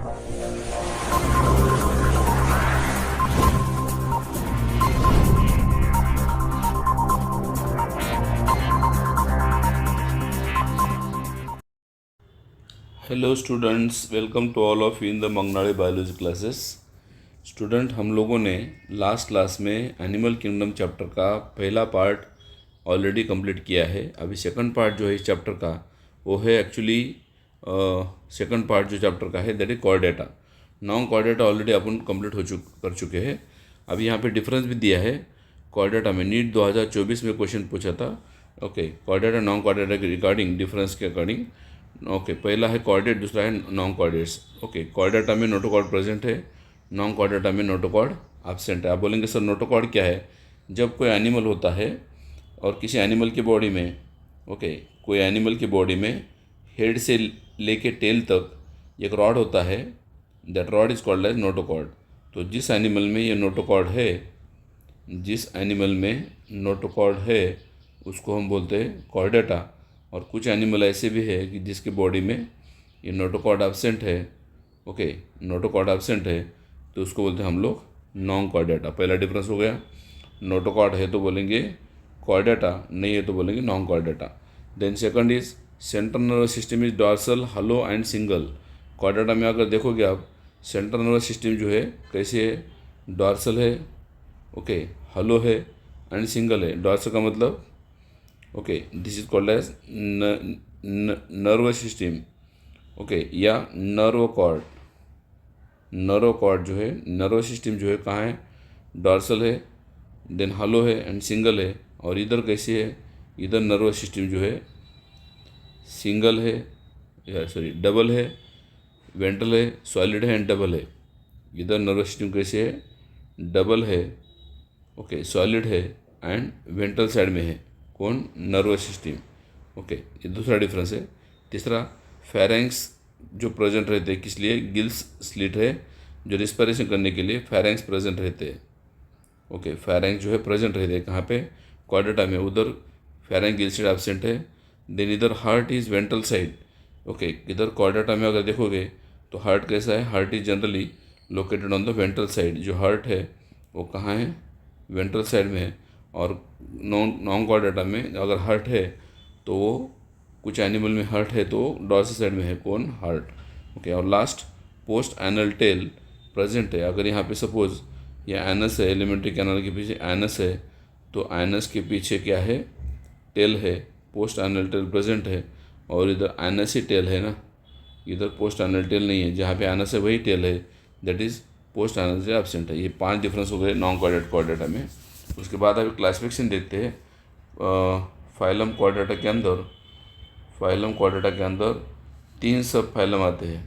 Hello students, welcome to all of you in the Mangnade biology classes. Student, हम लोगों ने last class में animal kingdom chapter का पहला पार्ट ऑलरेडी कंप्लीट किया है। अभी सेकंड पार्ट जो है इस चैप्टर का वो है एक्चुअली सेकंड पार्ट जो चैप्टर का है that is Chordata. Non Chordata already upon complete कर चुके हैं। अभी यहाँ पे डिफरेंस भी दिया है। कॉर्डेटा में नीट 2024 में क्वेश्चन पूछा था। ओके, कॉर्डेटा नॉन कॉर्डेटा के रिगार्डिंग डिफरेंस के अकॉर्डिंग। ओके, पहला है कॉर्डेट, दूसरा है नॉन कॉर्डेट्स। ओके, कॉर्डेटा में नोटोकॉर्ड प्रेजेंट है, नॉन कॉर्डेटा में नोटोकॉर्ड एब्सेंट है। आप बोलेंगे सर नोटोकॉर्ड क्या है? जब कोई एनिमल होता है और किसी एनिमल की बॉडी में, ओके, कोई एनिमल की बॉडी में हेड से लेके टेल तक एक रॉड होता है, that rod is called as notochord. तो जिस एनिमल में ये नोटोकॉर्ड है, जिस एनिमल में नोटोकॉर्ड है उसको हम बोलते हैं कॉर्डेटा। और कुछ एनिमल ऐसे भी है कि जिसके बॉडी में ये नोटोकॉर्ड एब्सेंट है। ओके, नोटोकॉर्ड एब्सेंट है तो उसको बोलते हैं हम लोग नॉन कॉर्डेटा। पहला डिफरेंस हो गया। नोटोकॉर्ड है तो बोलेंगे कॉर्डेटा, नहीं है तो बोलेंगे non chordata. Then second is central nervous system is dorsal, hollow and single. Chordata में अगर देखोगे आप, सेंट्रल नर्वस सिस्टम जो है कैसे है, डॉर्सल है, ओके, हलो है एंड सिंगल है। डॉर्सल का मतलब, okay, this is called as nervous system, okay, या नर्व कॉर्ड। नर्व कॉर्ड जो है, नर्व सिस्टम जो है कहाँ है, डॉर्सल है, देन हलो है एंड सिंगल है। और इधर कैसे है, इधर नर्व सिस्टम जो है सिंगल है, या सॉरी डबल है, वेंट्रल है, सॉलिड है एंड डबल है। इधर नर्व सिस्टम कैसे है, डबल है, ओके, सॉलिड है एंड वेंट्रल साइड में है। कौन? Nervous system. ओके, ये दूसरा डिफरेंस है। तीसरा, फेरेंक्स जो प्रेजेंट रहते हैं, किस लिए? गिल्स स्लिट है जो रिस्पिरेशन करने के लिए फेरेंक्स प्रेजेंट रहते हैं। ओके, फेरेंक्स जो है प्रेजेंट रहते हैं कहाँ पे? कॉर्डेटा में। उधर फेरेंक्स गिल स्लिट एब्सेंट है। देन इधर heart is ventral side. Okay, इधर कॉर्डेटा में अगर देखोगे तो हार्ट कैसा है? Heart is generally located on the ventral side. जो हार्ट है वो कहाँ है? वेंट्रल साइड में है। और नॉन कॉर्डेटा में अगर हार्ट है तो वो, कुछ एनिमल में हार्ट है तो डॉर्सल साइड में है। कौन? हार्ट। ओके, और last, post anal tail present है। अगर यहाँ पे सपोज ये एनस है, एलिमेंट्री कैनाल के पीछे एनस है, तो एनस के पीछे क्या है? टेल है। पोस्ट एनल टेल प्रेजेंट है। और इधर एनस ही टेल है ना, इधर पोस्ट एनल टेल नहीं है। जहाँ पे एनस है वही टेल है, दैट इज पोस्ट एनल से एब्सेंट है। ये 5 डिफरेंस हो गए नॉन कॉर्डेट कॉर्डेटा में। उसके बाद अभी क्लासिफिकेशन देखते हैं। फाइलम कॉर्डेटा के अंदर, फाइलम कॉर्डेटा के अंदर 3 सब फाइलम आते हैं।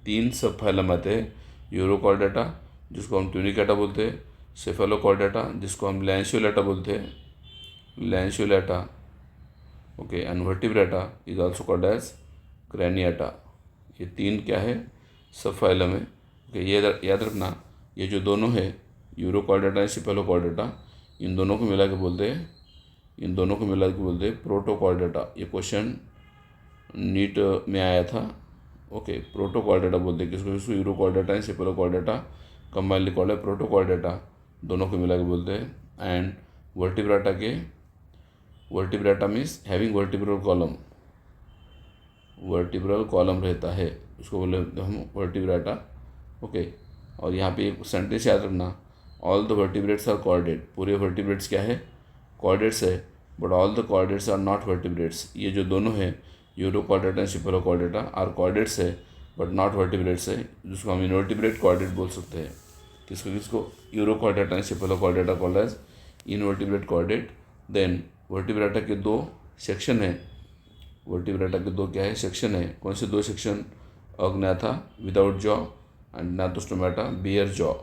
3 सब फाइलम आते हैं। यूरोकॉर्डेटा जिसको हम ट्यूनिकेटा बोलते हैं, सेफेलोकॉर्डेटा जिसको हम लैंसियोलेटा बोलते हैं, lanceolata, okay, and vertebrata is also called as craniata. ये 3 क्या है? सब फाइलम है। ओके, ये याद रखना, ये जो दोनों है यूरोकॉर्डेटा एंड सेफेलोकॉर्डेटा, इन दोनों को मिला के बोलते हैं, इन दोनों को मिला के बोलते हैं प्रोटोकॉर्डेटा। ये क्वेश्चन नीट में आया था। ओके, प्रोटोकॉर्डेटा बोलते हैं किसको? इसको urochordata and Cephalochordata combinedly called है प्रोटोकॉर्डेटा, दोनों को मिला के बोलते हैं। एंड वर्टिब्रेटा के, vertebrata means having vertebral column, vertebral column रहता है, उसको बोले हम वर्टिब्रेटा। ओके, और यहाँ पे एक सेंटेंस याद रखना, all the vertebrates are chordate. पूरे वर्टिब्रेट्स क्या है? कॉर्डेट्स है, but all the chordates are not vertebrates. ये जो दोनों है urochordata and cephalochordata are chordates है बट नॉट वर्टिब्रेट्स है, जिसको हम इनवर्टिब्रेट कॉर्डेट बोल सकते हैं। किसको किसको? Urochordata and cephalochordata called as invertebrate chordate. Then vertebrata के 2 सेक्शन है। वर्टिब्रेटा के 2 क्या है? सेक्शन है। कौन से 2 section? Agnatha without jaw and gnathostomata bear jaw.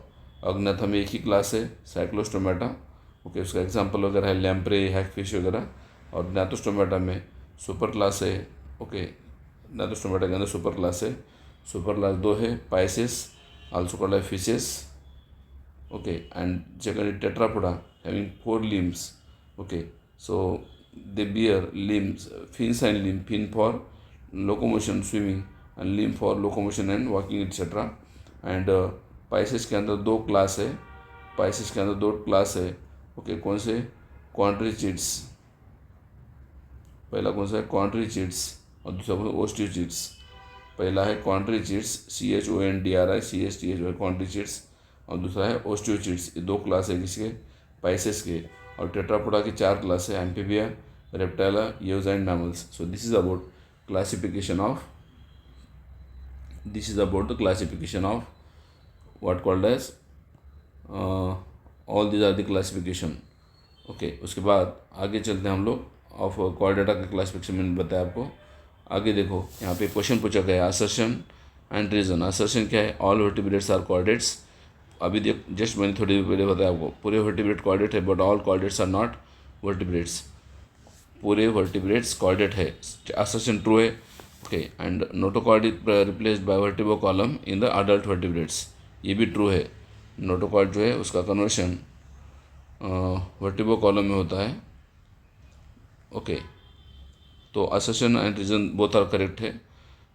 Agnatha में एक ही क्लास है, साइक्लोस्टोमेटा। ओके, उसका एग्जांपल वगैरह है लैम्प्रे, हैगफिश वगैरह। और नाथोस्टोमेटा में सुपर क्लास है। ओके, नाथोस्टोमेटा के अंदर सुपर क्लास है। सुपर क्लास 2 है, पाइसेस आल्सो कॉल्ड है fishes. Okay, and second tetrapoda having 4 limbs. Okay, so they bear limbs, fins and limb, fin for locomotion, swimming, and limb for locomotion and walking etcetera. And Pisces के अंदर दो class है, Pisces के अंदर दो class है। Okay, कौन से? क्वाड्रिचिड्स। पहला कौन सा है? क्वाड्रिचिड्स, और दूसरा कौन सा? ओस्टियोचिड्स। पहला है क्वाड्रिचिड्स, CHONDRI क्वाड्रिचिड्स, और दूसरा है ओस्टियोचिड्स। ये दो क्लास है किसके? पाइसेस के। और टेट्रापोडा की चार क्लास है, amphibia, reptilia, aves and mammals. So this is about classification of the classification of what called as all these are the classification। Okay, उसके बाद आगे चलते हैं हम लोग ऑफ कॉर्डेटा का क्लासिफिकेशन मैंने बताया आपको। आगे देखो, यहाँ पे क्वेश्चन पूछा गया है असर्शन एंड रीजन। असर्शन क्या है? All vertebrates are chordates. अभी देख, जस्ट मैंने थोड़ी देर पहले बताया आपको, पूरे वर्टिब्रेट कॉर्डेट है, but all chordates are not vertebrates. पूरे वर्टिब्रेट्स कॉर्डेट है, असर्शन ट्रू है। Okay, and notochord is replaced by vertebral column in the adult vertebrates. ये भी ट्रू है। नोटोकॉर्ड जो है उसका कन्वर्शन वर्टिब्रो कॉलम में होता है। ओके, तो assertion and reason both are correct है,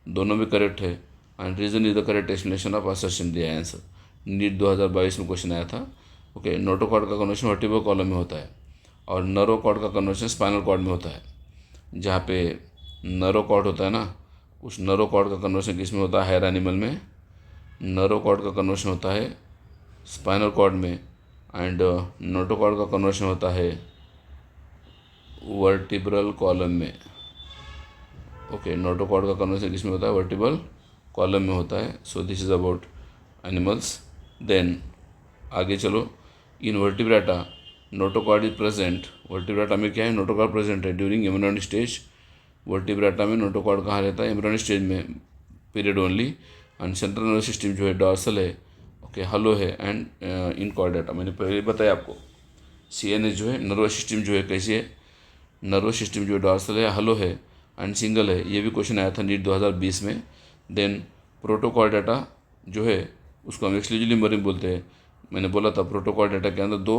दोनों भी करेक्ट है। And reason is the correct explanation of assertion, दिया आंसर। नीट 2022 में क्वेश्चन आया था। ओके, नोटोकॉर्ड का कन्वर्शन वर्टिब्रो कॉलम में होता है, और नर्वोकॉर्ड का कन्वर्शन स्पाइनल कॉर्ड में होता है। जहाँ पे नर्वोकॉर्ड होता है ना, उस नर्वोकॉर्ड का कन्वर्शन किस में होता है? हायर एनिमल में। नर्वोकॉर्ड का कन्वर्शन होता है स्पाइनल कॉर्ड में, एंड नोटोकॉर्ड का कन्वर्शन होता है वर्टिब्रल कॉलम में। ओके, नोटोकॉर्ड का कन्वर्शन किस में होता है? वर्टिब्रल कॉलम में होता है। So this is about animals. Then आगे चलो, in vertebrata notochord is present. Vertebrata में क्या है? नोटोकॉर्ड प्रेजेंट है ड्यूरिंग एम्ब्रियोनिक स्टेज। वर्टिब्रेटा में नोटोकॉर्ड कहाँ रहता है? एम्ब्रियोनिक स्टेज में period only. And central nervous system जो है डॉर्सल है, ओके, हलो है, एंड इन कॉर्डेटा मैंने पहले बताया आपको। CNS जो है नर्वस सिस्टम जो है कैसी है? नर्वस सिस्टम जो है डॉर्सल है, हलो है, एंड सिंगल है। ये भी क्वेश्चन आया था नीट 2020 में। देन प्रोटोकॉर्डेटा जो है उसको हम एक्सक्लूसिवली मरीन बोलते हैं। मैंने बोला था प्रोटोकॉर्डेटा के अंदर दो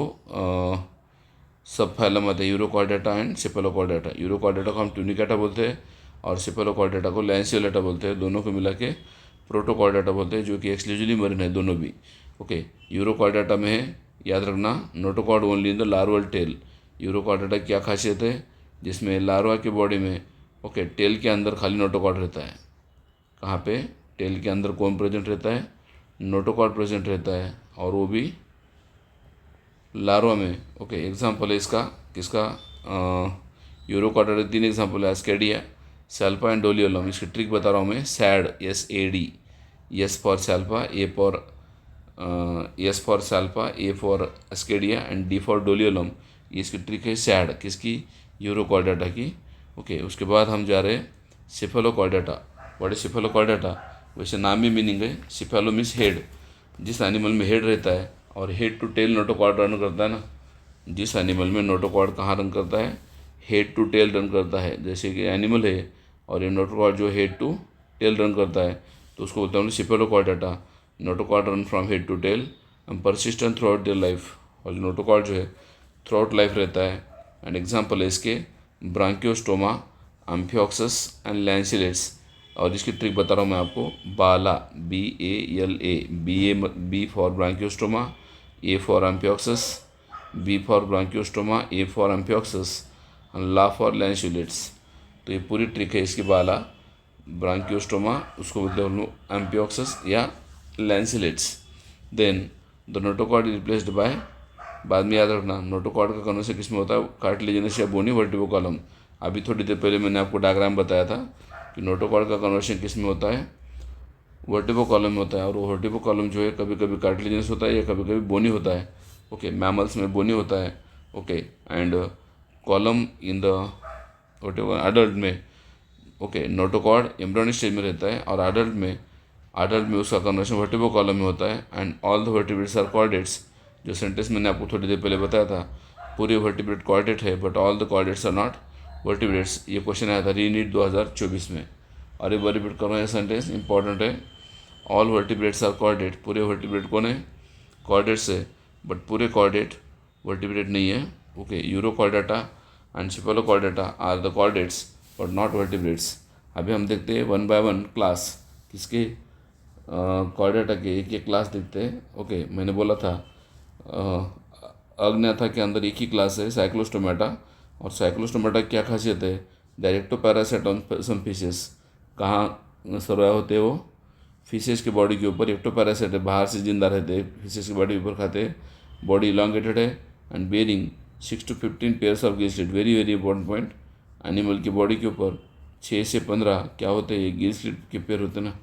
सब फाइलम आते हैं, यूरोकॉर्डेटा एंड सेफेलोकॉर्डेटा। यूरोकॉर्डेटा को हम ट्यूनिकेटा बोलते हैं, और सेफेलोकॉर्डेटा को लैंसियोलेटा बोलते हैं। दोनों को मिला के प्रोटोकॉर्डेटा बोलते हैं, जो कि एक्सक्लूसिवली मरीन है दोनों भी। ओके, यूरोकॉर्डेटा में है, याद रखना, notochord only in the larval tail. Urochordata की क्या खासियत है? जिसमें लार्वा की बॉडी में, ओके, टेल के अंदर खाली नोटोकॉर्ड रहता है। कहाँ पे? टेल के अंदर कौन प्रेजेंट रहता है? नोटोकॉर्ड प्रेजेंट रहता है, और वो भी लार्वा में। ओके, एग्जाम्पल है इसका, किसका? यूरोकॉर्डेटा 3 एग्जाम्पल है, एस्केडिया, सैल्पा एंड डोलियोलम। इसकी ट्रिक बता रहा हूँ मैं, SAD, SAD, S for salpa, A for salpa, A for ascidia, and D for doliolum. ये इसकी ट्रिक है SAD, किसकी? यूरोकॉर्डेटा की। ओके, उसके बाद हम जा रहे हैं सेफेलोकॉर्डेटा। What is Cephalochordata? वैसे नाम में मीनिंग है, सेफेलो मीन्स हेड। जिस एनिमल में हेड रहता है, और head to tail notochord run करता है ना, जिस एनिमल में नोटोकॉर्ड कहाँ रन करता है? हेड टू टेल रन करता है। जैसे कि एनिमल है और ये नोटोकॉर्ड जो हेड टू टेल रन करता है, तो उसको बोलते हैं cephalochordata. Notochord run from head to tail and persistent throughout their life. और नोटोकॉर्ड जो है थ्रू आउट लाइफ रहता है। एंड एग्जाम्पल है इसके ब्रांकियोस्टोमा, एम्फियोक्सस एंड लैंसिलेट्स। और इसकी ट्रिक बता रहा हूँ मैं आपको, Bala, BALA, B for branchiostoma, A for amphioxus, B for branchiostoma, A for amphioxus, la for lancelets. तो ये पूरी ट्रिक है इसकी, बाला, ब्रांकियोस्टोमा, उसको बोलते हैं एम्फियोक्सस या lancelets. Then the notochord is replaced by, बाद में याद रखना, नोटोकॉर्ड का कन्वर्शन किस में होता है? कार्टिलेजिनस या बोनी वर्टिब्रो कॉलम। अभी थोड़ी देर पहले मैंने आपको डायग्राम बताया था कि नोटोकॉर्ड का कन्वर्शन किस में होता है? वर्टिब्रो कॉलम में होता है। और वो वर्टिब्रो कॉलम जो है कभी कभी कार्टिलेजिनस होता है या कभी कभी बोनी होता है। ओके, मैमल्स में बोनी होता है। Okay, and column in the vertebro adult में, ओके, नोटोकॉर्ड एम्ब्रियोनिक स्टेज में रहता है, और अडल्ट में उसका कन्वर्शन वर्टिब्रो कॉलम में होता है। And all the vertebrates are chordates. जो सेंटेंस मैंने आपको थोड़ी देर पहले बताया था, पूरे वर्टिब्रेट कॉर्डेट है, but all the chordates are not vertebrates. ये क्वेश्चन आया था रीनीट 2024 में। और एक बार रिपीट कर रहा हूँ, ये सेंटेंस इंपॉर्टेंट है। All vertebrates are chordate. पूरे वर्टिब्रेट कौन है? कॉर्डेट्स है, बट पूरे कॉर्डेट वर्टिब्रेट नहीं है। Okay, urochordata and cephalochordata are the chordates but not vertebrates. अभी हम देखते हैं 1 by 1 क्लास। किसके कॉर्डेटा के एक क्लास देखते हैं। ओके, मैंने बोला था अग्न्याथा के अंदर एक ही क्लास है साइक्लोस्टोमेटा। और साइक्लोस्टोमेटा की क्या खासियत है, डायरेक्टो पैरासाइट ऑन सम फिशेस। कहाँ सर्वाइव होते हैं वो, फिशेस के बॉडी के ऊपर। एक्टो पैरासाइट है, बाहर से जिंदा रहते हैं, फिशेस की बॉडी के ऊपर खाते हैं। बॉडी इलांगेटेड है and bearing 6 to 15 pairs of gill slit. Very very important point, animal की बॉडी के ऊपर 6 से 15 क्या होते हैं, गिल स्लिट के पेयर होते हैं ना,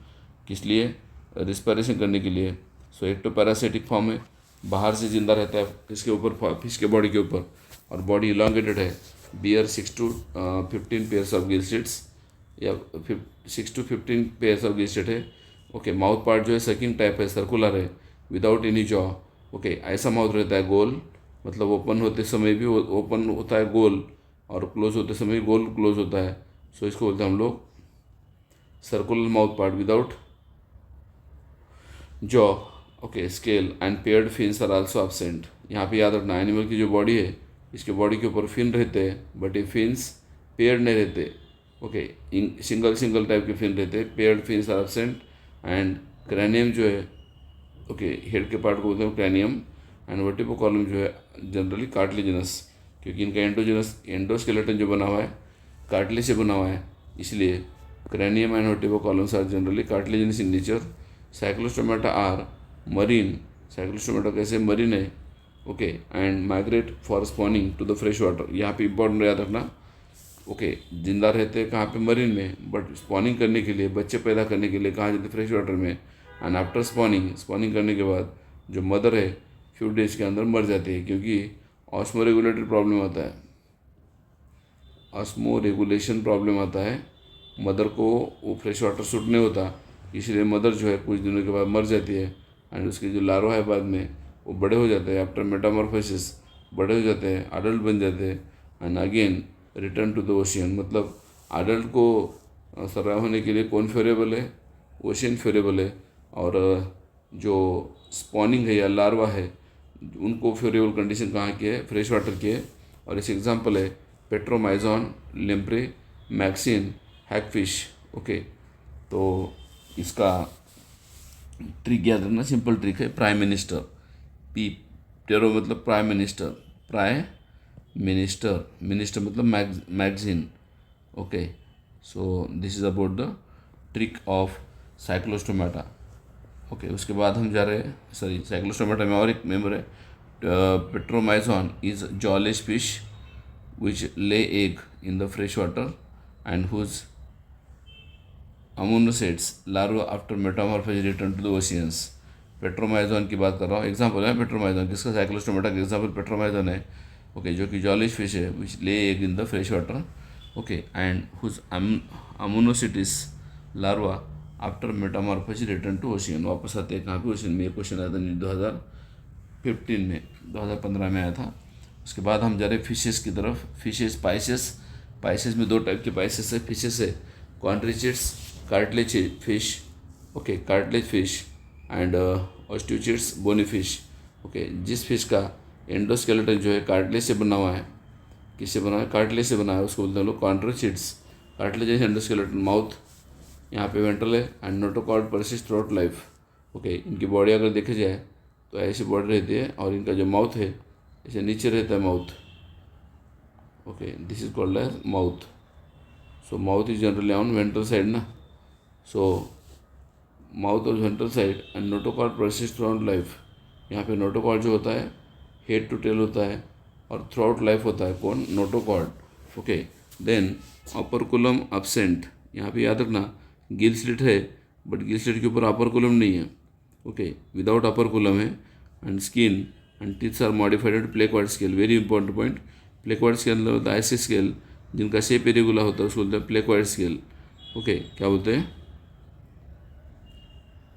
किस लिए, रिस्पायरेशन करने के लिए। सो एक्टो पैरासाइटिक फॉर्म है, बाहर से जिंदा रहता है इसके ऊपर, फिश के बॉडी के ऊपर, और बॉडी इलांगेटेड है। Bear 6 to 15 pairs of gill slits, या 6 to 15 pairs of gill slit है। ओके, माउथ पार्ट जो है सकिंग टाइप है, सर्कुलर है, विदाउट एनी जॉ। ओके, ऐसा माउथ रहता है गोल, मतलब ओपन होते समय भी ओपन होता है गोल, और क्लोज होते समय भी गोल क्लोज होता है। सो इसको बोलते हैं हम लोग circular mouth part without jaw. Okay, scale and paired fins are also absent. यहाँ पे याद रखना, एनिमल की जो बॉडी है, इसके बॉडी के ऊपर फिन रहते हैं, बट ये फिन्स पेयर्ड नहीं रहते। ओके, सिंगल सिंगल टाइप के फिन रहते हैं, paired fins are absent. And cranium जो है, ओके, हेड के पार्ट को बोलते हैं क्रैनियम। एंड वर्टिब्रो कॉलम जो है जनरली कार्टिलेजिनस, क्योंकि इनका एंडोस्केलेटन जो बना हुआ है कार्टिलेज से बना हुआ है, इसलिए cranium and vertebral columns are generally cartilaginous in nature. Cyclostomata are marine, cyclostomata कैसे मरीन है। Okay, and migrate for spawning to the fresh water. यहाँ पे इंपॉर्टेंट याद रखना, ओके, जिंदा रहते हैं कहाँ पे, मरीन में, बट स्पॉनिंग करने के लिए, बच्चे पैदा करने के लिए कहाँ जाते, फ्रेश वाटर में। एंड आफ्टर स्पॉनिंग करने के बाद जो मदर है फ्यू डेज के अंदर मर जाती है, क्योंकि ऑस्मो रेगुलेटरी प्रॉब्लम आता है, ऑस्मो रेगुलेशन प्रॉब्लम आता है। मदर को वो फ्रेश वाटर सूट नहीं होता, इसलिए मदर जो है कुछ दिनों के बाद मर जाती है। एंड उसके जो लार्वा है बाद में वो बड़े हो जाते हैं, आफ्टर मेटामॉर्फोसिस बड़े हो जाते हैं, अडल्ट बन जाते हैं, and again return to the ocean. मतलब अडल्ट को सर्वाइव होने के लिए कौन फेवरेबल है, ओशियन फेवरेबल है। और जो स्पॉनिंग है या लार्वा है, उनको फेवरेबल कंडीशन कहाँ की है, फ्रेश वाटर की है। और इस एग्जांपल है Petromyzon, lamprey, Maxine, hagfish. Okay, तो इसका ट्रिक याद रखना, सिंपल ट्रिक है, प्राइम मिनिस्टर। पी टेरो मतलब प्राइम मिनिस्टर, प्राइम मिनिस्टर मतलब magazine. Okay, so this is about the trick of Cyclostomata. Okay, उसके बाद हम जा रहे हैं, सॉरी, साइक्लोस्टोमेटा में और एक मेंबर है, petromyzon is jawless fish which lay egg in the fresh water and whose ammocoetes larva after metamorphosis return to the oceans. Petromyzon की बात कर रहा हूँ, एग्जाम्पल है पेट्रोमाइजॉन, किसका, साइक्लोस्टोमेटा का एग्जाम्पल पेट्रोमाइजॉन है। ओके, जो कि जॉलिश फिश है which lay egg in the fresh water. Okay, and whose ammocoetes larva after metamorphosis return to ocean. वापस आते हैं कहाँ पे, ओशियन में। ये क्वेश्चन आया था 2015 में, 2015 में आया था। उसके बाद हम जा रहे हैं फिशेस की तरफ। फिशेस, पाइसेस में दो टाइप के पाइसेस है, फिशेस है, Chondrichthyes, cartilage fish. Okay, cartilage fish and Osteichthyes, bony fish. Okay, जिस फिश का एंडोस्केलेटन जो है कार्टिलेज से बना हुआ है, किससे बना है, कार्टिलेज से बना है, उसको बोलते हैं लोग क्वाड्रिचिड्स। कार्टिलेज एंडोस्केलेटन, माउथ यहाँ पे वेंट्रल है, and notochord persist throughout life. Okay, इनकी बॉडी अगर देखी जाए तो ऐसी बॉडी रहती है, और इनका जो माउथ है ऐसे नीचे रहता है mouth. Okay, this is called as mouth. So mouth is generally on ventral side ना, सो माउथ और ventral side, and notochord persist throughout life. यहाँ पे नोटोकॉर्ड जो होता है हेड टू टेल होता है, और थ्रू आउट लाइफ होता है कौन, नोटोकॉर्ड। ओके, देन अपर एब्सेंट। यहाँ पे याद रखना, गिल स्लिट है, बट गिल स्लिट के ऊपर अपर कोलम नहीं है। ओके, विदाउट अपर कोलम है, and skin and teeths are modified at placoid scale. Very important point, placoid scale मतलब होता है ऐसे स्केल जिनका शेप इरेगुलर होता है, उसको बोलते हैं प्लेक्वार्ड स्केल। ओके, क्या बोलते हैं,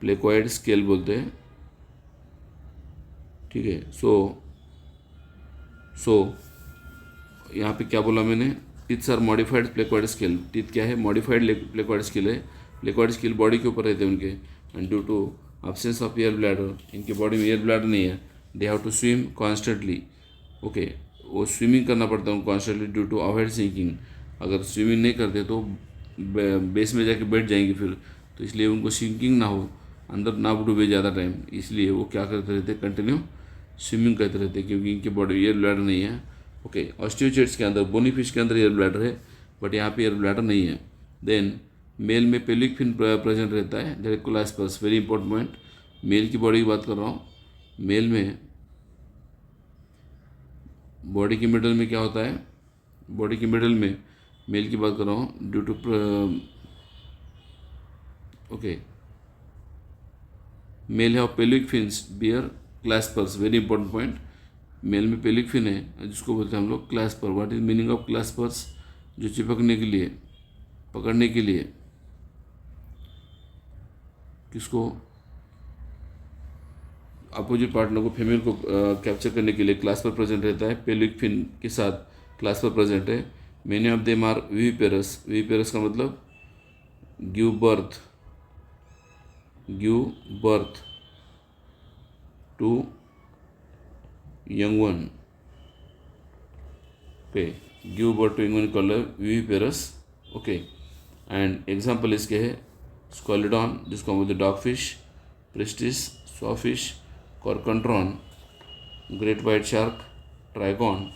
प्लेक्वार्ड स्केल बोलते हैं। ठीक है, सो यहाँ पे क्या बोला मैंने, teeths are modified placoid scale. Teeth क्या है, मॉडिफाइड प्लेक्वार्ड स्केल है। प्लेक्वार्ड स्केल बॉडी के ऊपर रहते हैं उनके, and due to absence of air bladder, इनके बॉडी में एयर ब्लैडर नहीं है, they have to swim constantly. Okay, वो स्विमिंग करना पड़ता है उनको constantly due to avoid sinking. अगर स्विमिंग नहीं करते तो बेस में जाके बैठ जाएंगे फिर, तो इसलिए उनको सिंकिंग ना हो, अंदर ना डूबे ज़्यादा टाइम, इसलिए वो क्या करते रहते, कंटिन्यू स्विमिंग करते रहते, क्योंकि इनके बॉडी एयर ब्लैडर नहीं है। ओके, ऑस्टियोचेट्स के अंदर, बोनी फिश के अंदर एयर ब्लैडर है, बट यहाँ पे एयर ब्लैडर नहीं है। देन मेल में पेल्विक फिन प्रेजेंट रहता है, डेरेक्टोलास्पस, वेरी इंपॉर्टेंट पॉइंट। मेल की बॉडी की बात कर रहा हूँ। मेल में बॉडी के मिडल में क्या होता है, बॉडी के मिडल में मेल की बात कर रहा हूँ, due to okay, male have pelvic fins bear claspers, very important point. Male में पेल्विक फिन है जिसको बोलते हैं हम लोग clasper. What is meaning of claspers? जो चिपकने के लिए, पकड़ने के लिए, किसको, अपोजिट पार्टनर को, फीमेल को कैप्चर करने के लिए क्लैस्पर प्रेजेंट रहता है। पेल्विक फिन के साथ क्लैस्पर प्रेजेंट है। Many of them are viviparous. Viviparous का मतलब give birth to young one. Okay, give birth to young one called viviparous. Okay, and example इसके है स्क्वालिडॉन, जिसको हम बोलते हैं dog fish, Pristis, sawfish, Carcharodon, great white shark, Trygon,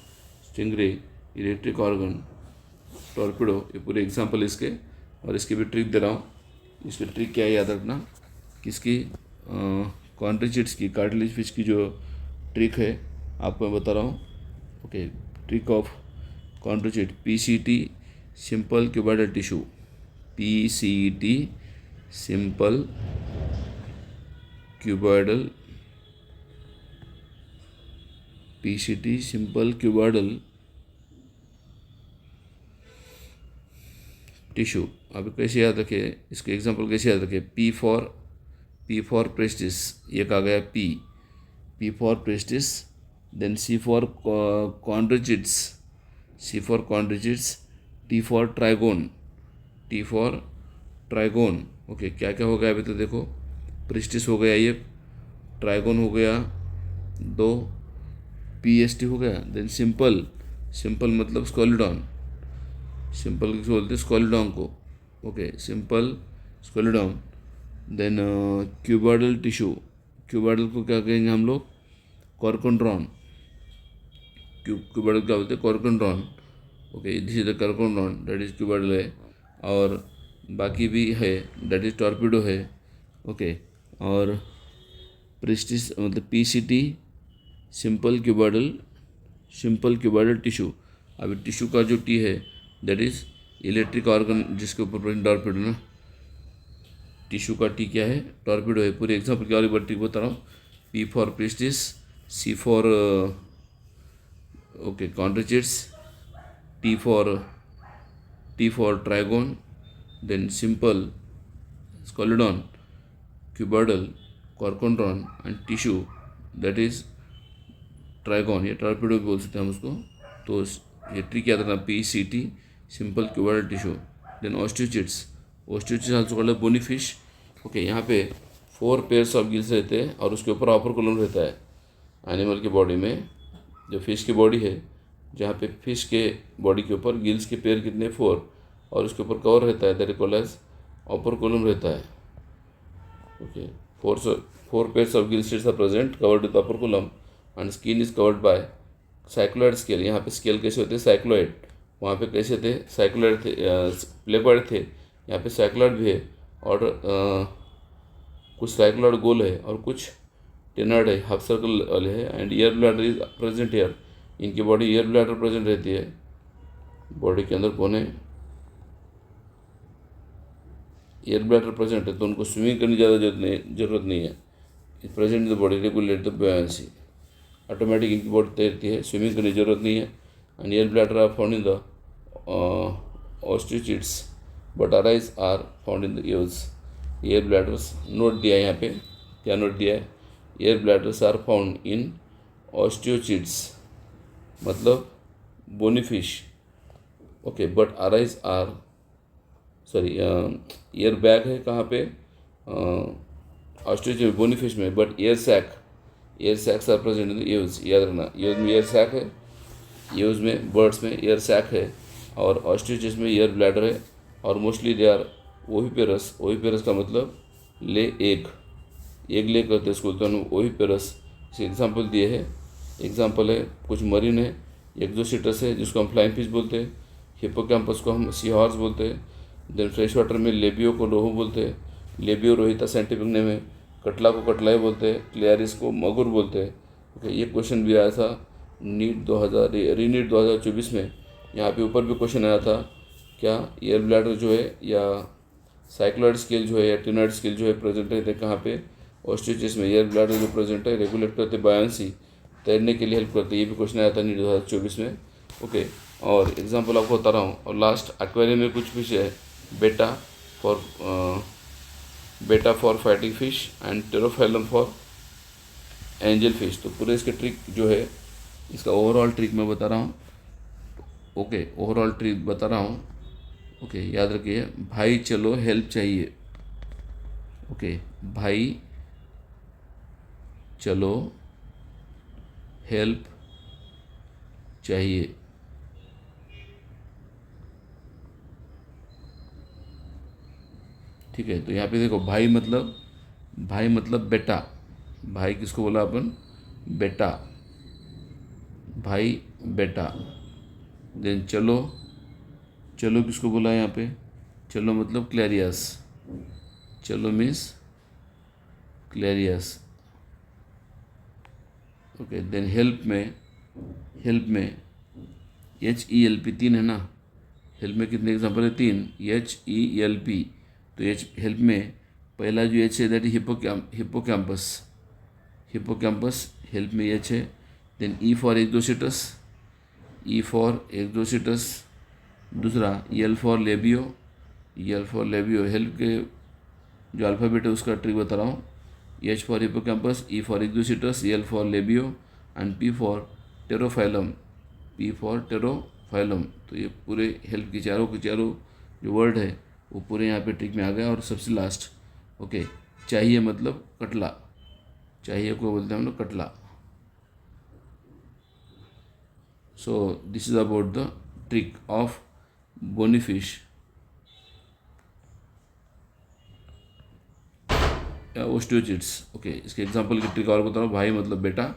stingray, electric organ, Torpedo, ये पूरे एग्जाम्पल इसके। और इसकी भी ट्रिक दे रहा हूँ। इसकी ट्रिक क्या है याद रखना, किसकी, कॉन्ट्रिचिट्स की, कार्टिलेज फिश की जो ट्रिक है आपको मैं बता रहा हूँ। Okay, trick of Chondrichthyes, PCT, simple cuboidal tissue, PCT, simple cuboidal, PCT, simple cuboidal tissue. अब कैसे याद रखे, इसके एग्जांपल कैसे याद रखे, P फॉर प्रेस्टिस, ये कहा गया P for Pristis. Then C for Chondrichthyes, T for Trygon. Okay, क्या क्या हो गया अभी तो देखो, प्रेस्टिस हो गया एक, ट्राइगोन हो गया दो, PST हो गया। देन सिंपल मतलब स्क्वालिडॉन, सिंपल किसको बोलते हैं, स्क्वालिडॉन को। Okay, simple Scoliodon. Then cuboidal tissue, cuboidal को क्या कहेंगे हम लोग, कॉर्कोंड्रॉन। क्यूबॉइडल क्या बोलते हैं, Carcharodon. Okay, this is the Carcharodon, that is cuboidal है। और बाकी भी है, दैट इज टॉर्पिडो है। ओके, और प्रेस्टिस मतलब PCT, सिंपल क्यूबॉइडल टिश्यू। अभी टिश्यू का जो T है दैट इज इलेक्ट्रिक ऑर्गन, जिसके ऊपर टॉर्पिडो ना, टिश्यू का T क्या है, टॉर्पिडो है। पूरे एग्जाम्पल की और एक बार ट्रिक बता रहा हूँ। P for Pristis, C for okay Chondrichthyes, T for Trygon, then simple Scoliodon, cuboidal, Carcharodon and tissue that is Trygon, ये टॉर्पिडो भी बोल सकते हैं हम उसको। तो ये ट्रिक याद रखना, PCT, simple cuboidal tissue. Then Osteichthyes also called bony fish. Okay, यहाँ पे 4 पेयर्स ऑफ गिल्स रहते हैं और उसके ऊपर अपर कोलम रहता है। एनिमल की बॉडी में जो फिश की बॉडी है, जहाँ पे फिश के बॉडी के ऊपर गिल्स के पेयर कितने, 4, और उसके ऊपर कवर रहता है, that is called as operculum रहता है। Okay, 4 pairs of gill slits are present, covered with operculum and skin is covered by cycloid scale. यहाँ पे स्केल कैसे होते हैं, साइक्लोइड। वहाँ पे कैसे थे, साइक्लोइड थे, प्लेकॉइड थे, यहाँ पे साइक्लोइड भी है। और कुछ साइक्लोइड गोल है और कुछ टेनर्ड है, हाफ सर्कल वाले है। And air bladder is present year, इनकी बॉडी ईयर ब्लैडर प्रेजेंट रहती है। बॉडी के अंदर कौन है, ईयर ब्लैडर प्रेजेंट है, तो उनको स्विमिंग करने ज़्यादा जरूरत नहीं है। Present in the body regulate the buoyancy, automatic इनकी बॉडी तैरती है, स्विमिंग करने की जरूरत नहीं है। And air bladder are found in the Osteichthyes but arise are found in the ears. Air bladders note दिया है यहाँ पे, क्या नोट दिया है, air bladders are found in Osteichthyes मतलब bony fish. Okay, but arise are sorry air bag है कहाँ पे, ऑस्ट्रिच बोनी फिश में, but air sacs are present in the Aves. याद रखना, ईव्स में ईयर सैक है, ईव्स में बर्ड्स में ईयर सैक है, और ऑस्ट्रिचेस में ईयर ब्लैडर है। और मोस्टली दे आर ओविपेरस का मतलब ले एग ले करते इसको बोलते हैं ओविपेरस। इसे एग्जाम्पल दिए है, एग्जाम्पल है कुछ मरीन है, एक्जोसिटस है जिसको हम फ्लाइंग फिश बोलते हैं, हिप्पोकैम्पस को हम सी हॉर्स बोलते हैं, देन फ्रेश वाटर में लेबियो को रोहू बोलते हैं, लेबियो रोहिता साइंटिफिक नेम है, कटला को कटलाई बोलते हैं, क्लियरिस को मगुर बोलते हैं। ओके, ये क्वेश्चन भी आया था नीट 2000 रीनीट 2024 में। यहाँ पे ऊपर भी क्वेश्चन आया था क्या एयर ब्लैडर जो है या साइक्लॉइड स्केल जो है या टिनॉइड स्केल जो है प्रेजेंट रहते कहाँ पे, ऑस्ट्रिचेस में। एयर ब्लैडर जो प्रेजेंट है रेगुलेट करते बायंसी, तैरने के लिए हेल्प करते, ये भी क्वेश्चन आया था नीट 2024 में। ओके, और एग्जांपल आपको बता रहा हूँ। और लास्ट एक्वेरियम में कुछ फिश है, बेटा for fighting fish and Pterophyllum for angel fish. तो पूरे इसके ट्रिक जो है, इसका ओवरऑल ट्रिक मैं बता रहा हूँ। ओके, ओवरऑल ट्रिक बता रहा हूँ। ओके, याद रखिए, भाई चलो हेल्प चाहिए। ओके, भाई चलो हेल्प चाहिए। ठीक है, तो यहाँ पे देखो भाई मतलब बेटा। भाई किसको बोला अपन? बेटा, भाई बेटा। देन चलो किसको बोला यहाँ पे? चलो मतलब क्लैरियस। चलो means Clarias. Okay, then help में HELP 3 है ना। हेल्प में कितने एग्जाम्पल है? 3। HELP। तो हेल्प में पहला जो H है दैट हिप्पोकैम्पस हेल्प में H है। Then E for Exocoetus. दूसरा L फॉर लेबियो। हेल्प के जो अल्फ़ाबेट है उसका ट्रिक बता रहा हूँ। H for Hippocampus, E for Exocoetus, L for Labeo and P for Pterophyllum. तो ये पूरे हेल्प की चारों जो वर्ड है वो पूरे यहाँ पे ट्रिक में आ गया। और सबसे लास्ट, ओके, चाहिए मतलब कटला। चाहिए को बोलते हैं हम लोग Catla. So this is about the trick of bony fish या ओस्टियोचिट्स। ओके, इसके एग्जांपल की ट्रिक और बता रहा हूँ। भाई मतलब बेटा,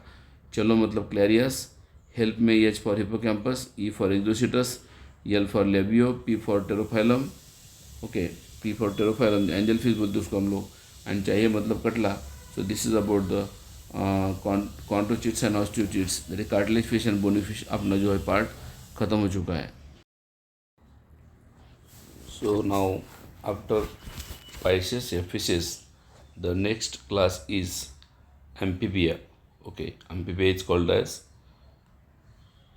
चलो मतलब क्लैरियस, हेल्प में H for Hippocampus, E for Exocoetus, L for Labeo, P for Pterophyllum. Okay, P for Pterophyllum angel fish बोलते हैं उसको हम लोग, एंड चाहिए मतलब Catla. So this is about the Chondrichthyes and Osteichthyes, that cartilage fish and bony fish. अपना जो है पार्ट खत्म हो चुका है। सो नाउ आफ्टर Pisces या fishes, the next class is amphibia. Okay, amphibia is called as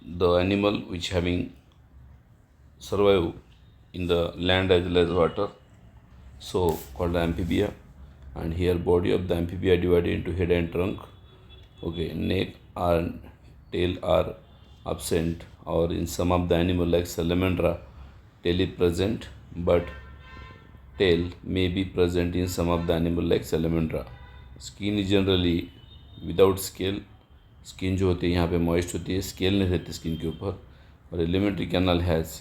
the animal which having survive in the land as well as water, so called amphibia. And here body of the amphibia divided into head and trunk. Okay, neck and tail are absent, or in some of the animal like salamandra tail is present, but tail may be present in some of the animal like salamandra. Skin is generally without scale. Skin जो होती है यहाँ पे moist होती है, scale नहीं रहती skin के ऊपर। और alimentary canal has,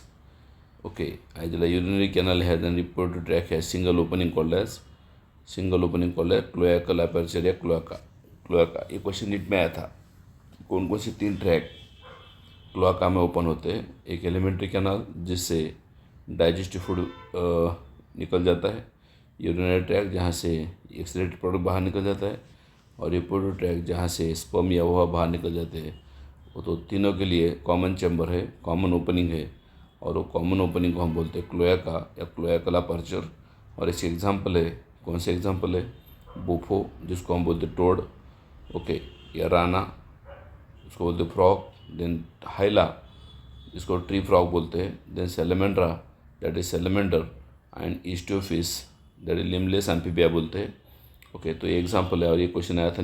okay, as the urinary canal has and reproductive tract है single opening called as cloacal aperture या क्लोएका। ये क्वेश्चन नीट में आया था। कौन कौन से 3 ट्रैक क्लोएका में ओपन होते हैं? एक एलिमेंट्री कैनल जिससे डाइजेस्टिव फूड निकल जाता है, यूरिनरी ट्रैक जहाँ से एक्सक्रीटेड प्रोडक्ट बाहर निकल जाता है, और रिप्रोडक्टिव ट्रैक जहाँ से स्पर्म या वह बाहर निकल जाते हैं। वो तो तीनों के लिए कॉमन चैम्बर है, कॉमन ओपनिंग है, और वो कॉमन ओपनिंग को हम बोलते हैं क्लोएका या क्लोएकल अपर्चर। और इसके एग्जांपल है, कौन से एग्जांपल है? बुफो जिसको हम बोलते हैं टोड, ओके, या राना उसको बोलते हैं फ्रॉग, देन हाइला जिसको ट्री फ्रॉग बोलते हैं, then Salamandra that is salamander, and Ichthyophis that is limbless Amphibia बोलते हैं। ओके, तो ये एग्जांपल है और ये क्वेश्चन आया था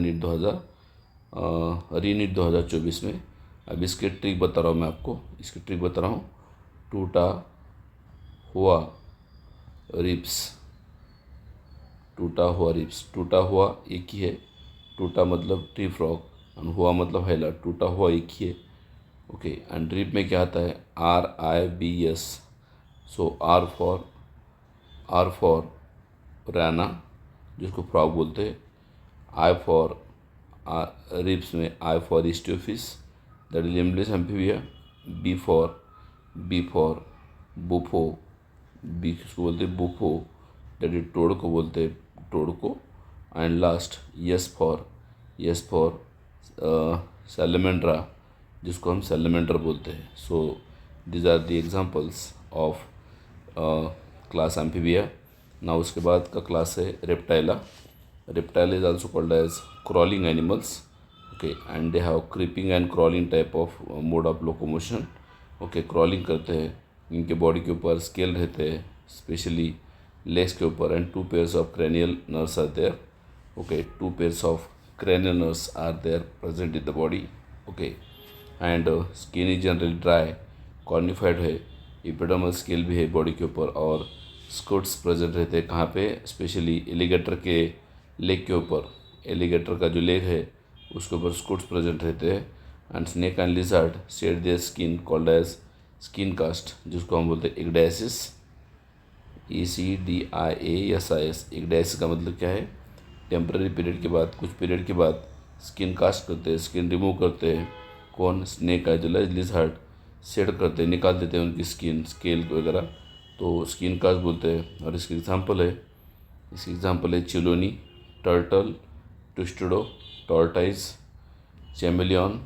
रीनीट 2024 में। अब इसके ट्रिक बता रहा हूँ मैं आपको, इसकी ट्रिक बता रहा हूँ। टूटा हुआ रिप्स, टूटा हुआ एक ही है। टूटा मतलब ट्री फ्रॉग और हुआ मतलब हैला, टूटा हुआ एक ही है। ओके, एंड रिप में क्या आता है? RIBS। So R for Rana जिसको फ्रॉग बोलते हैं, आई फॉर रिप्स में I for Ichthyophis that is limbless Amphibia, B for Bufo, B किसको बोलते हैं बुफो दैट इज टोड को बोलते हैं टोड को, and last S for Salamandra जिसको हम सैलमेंडर बोलते हैं। So these are the examples of class Amphibia. ना उसके बाद का क्लास है Reptilia. Reptile is also called as crawling animals, okay, and they have creeping and crawling type of mode of locomotion, okay, crawling करते हैं, इनके body के ऊपर स्केल रहते हैं स्पेशली लेग्स के ऊपर, and 2 pairs of cranial nerves are there, okay, 2 pairs of cranial nerves are there present in the body, okay, and skin is generally dry, cornified है, epidermal scale भी है body के ऊपर, और स्कर्ट्स प्रेजेंट रहते हैं कहाँ पे, स्पेशली एलिगेटर के लेग के ऊपर, एलिगेटर का जो लेग है उसके ऊपर स्कर्ट्स प्रेजेंट रहते हैं, and snake and lizard shed their skin called as skin cast जिसको हम बोलते हैं इग्डाइसिस, ECDIASIS। इग्डाइसिस का मतलब क्या है, टेम्पररी पीरियड के बाद, कुछ पीरियड के बाद स्किन कास्ट करते हैं, स्किन रिमूव करते हैं, कौन, स्नेक का जो लिजर्ड शेड करते हैं, निकाल देते हैं उनकी स्किन, स्केल वगैरह, तो स्किन कास्ट बोलते हैं। और इसकी एग्जांपल है Chelone, turtle, Testudo, tortoise, chameleon,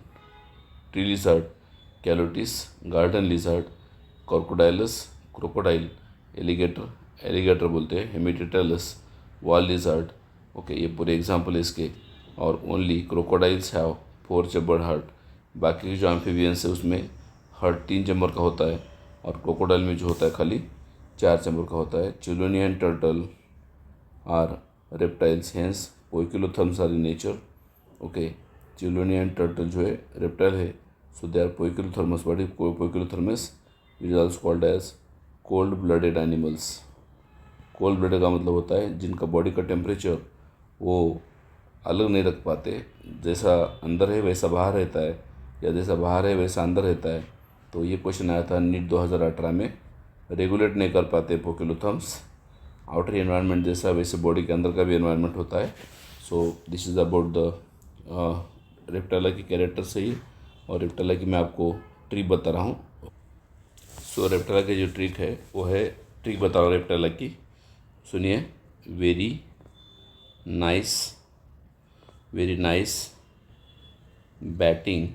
tree lizard, Calotes, garden lizard, crocodile, alligator बोलते हैं, हेमिटेटलस, वॉल लिजर्ड, ओके, ये पूरे एग्जांपल है इसके। और only crocodiles have 4 chambered heart, बाकी के जो एम्फीबियंस है उसमें हार्ट 3 चैम्बर का होता है, और क्रोकोडाइल में जो होता है खाली 4 चैम्बर का होता है। Chelone and turtle are reptiles, hence poikilotherms are in nature, okay, Chelone and turtle जो है रेप्टाइल है, so they are poikilotherms, but poikilotherms is also called as cold blooded animals. Cold blooded का मतलब होता है जिनका बॉडी का temperature वो अलग नहीं रख पाते, जैसा अंदर है वैसा बाहर रहता है, या जैसा बाहर है वैसा अंदर रहता है। तो ये क्वेश्चन आया था नीट 2018 में, रेगुलेट नहीं कर पाते पोइकिलोथर्म्स, आउटर एनवायरनमेंट जैसा वैसे बॉडी के अंदर का भी एनवायरनमेंट होता है। So this is about the Reptilia की कैरेक्टर से ही, और रेप्टाइला की मैं आपको ट्रिक बता रहा हूँ। सो रेप्टाइला की जो ट्रिक है वो है, ट्रिक बता रहा हूँ रेप्टाइला की, सुनिए। Very nice batting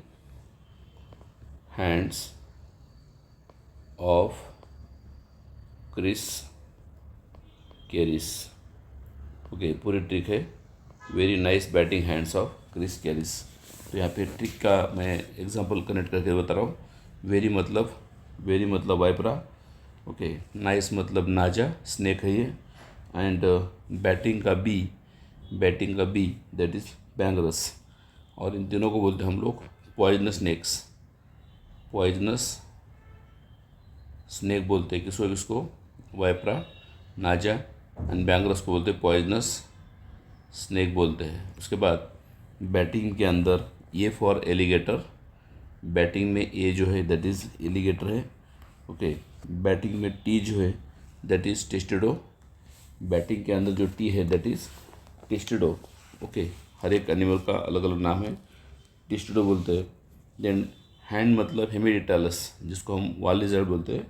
hands of Chris Cairns, okay, पूरी ट्रिक है very nice batting hands of Chris Cairns. तो यहाँ पे ट्रिक का मैं एग्जांपल कनेक्ट करके बता रहा हूँ। वेरी मतलब वाइपरा, ओके, नाइस मतलब नाजा, स्नेक है ये, एंड बैटिंग का बी दैट इज़ बैंगरस, और इन तीनों को बोलते हैं हम लोग पॉइजनस स्नेक बोलते हैं किसको, वाइपरा, नाजा, एंड बैंगरस को बोलते हैं पॉइजनस स्नेक बोलते हैं। उसके बाद बैटिंग के अंदर ए फॉर एलिगेटर, बैटिंग में ए जो है दैट इज़ एलिगेटर है, ओके, बैटिंग में टी जो है दैट इज़ टेस्टेडो, बैटिंग के अंदर जो टी है दैट इज़ टेस्टेडो, ओके, हर एक एनिमल का अलग अलग नाम है, टेस्टेडो बोलते हैं। देन हैंड मतलब हेमिडिटालस जिसको हम वाइल्ड लिजर्ड बोलते हैं,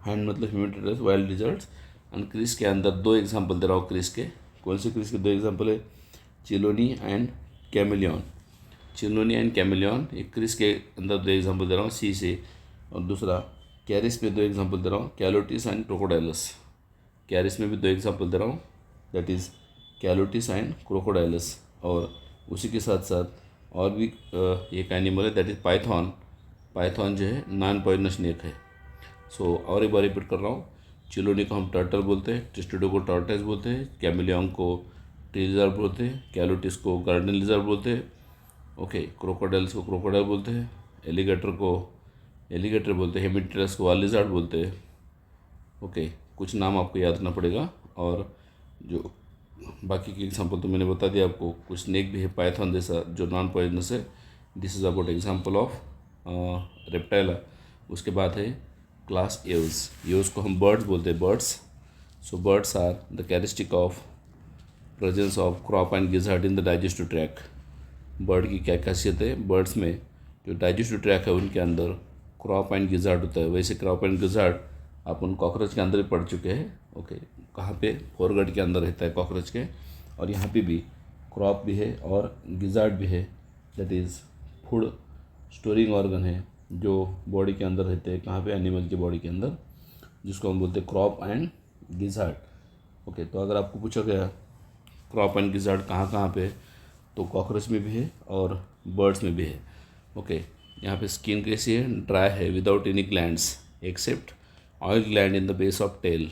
हैंड मतलब हेमिडिटालस वाइल्ड लिजर्ड्स। एंड क्रिस के अंदर 2 एग्जांपल दे रहा हूँ क्रिस के, कौन से क्रिस के 2 एग्जांपल है, चिलोनी एंड कैमेलियन। एक क्रिस के अंदर 2 एग्जांपल दे रहा हूँ सी से, और दूसरा कैरिस पे 2 एग्जांपल दे रहा हूँ, कैलोटिस एंड क्रोकोडाइलस। कैरिस में भी 2 एग्जांपल दे रहा हूँ दैट इज़ कैलोटिस एंड क्रोकोडाइलस। और उसी के साथ साथ और भी एक एनिमल है दैट इज़ पाइथॉन जो है नॉन पॉइजनस स्नेक है। सो और एक बार रिपीट कर रहा हूँ, चिलोनी को हम टर्टल बोलते हैं, टेस्टेडो को टॉर्टाइस बोलते हैं, कैमेलियन को ट्री लिजर्ड बोलते हैं, कैलोटिस को गार्डन लिजर्ड बोलते हैं, ओके, क्रोकोडाइल्स को क्रोकोडाइल बोलते हैं, एलिगेटर को एलिगेटर बोलते हैं, हेमिटेटस को वाइल्ड लिजर्ड बोलते हैं, ओके। कुछ नाम आपको याद रखना पड़ेगा, और जो बाकी के एग्जांपल तो मैंने बता दिया आपको। कुछ स्नेक भी है पाइथन जैसा जो नॉन पॉइजनस है। This is about example of Reptilia. उसके बाद है क्लास एव्स को हम बर्ड्स बोलते हैं, birds. So birds are the characteristic of presence of crop and gizzard in the digestive tract. Bird की क्या खासियत है? बर्ड्स में जो डाइजेस्टिव ट्रैक है उनके अंदर क्रॉप एंड गिजार्ड होता है। वैसे crop and gizzard upon cockroach के अंदर ही पढ़ चुके हैं। ओके, कहाँ पे? फोरगट के अंदर रहता है कॉकरोच के, और यहाँ पे भी क्रॉप भी है और गिजार्ड भी है। That is food storing organ है जो बॉडी के अंदर रहते हैं। कहाँ पे? एनिमल की बॉडी के अंदर, जिसको हम बोलते हैं क्रॉप एंड गिजार्ड। ओके, तो अगर आपको पूछा गया क्रॉप एंड गिजार्ड कहाँ कहाँ पे, तो कॉकरोच में भी है और बर्ड्स में भी है। ओके, यहाँ पे स्किन कैसी है? ड्राई है, without any glands except oil gland in the base of tail.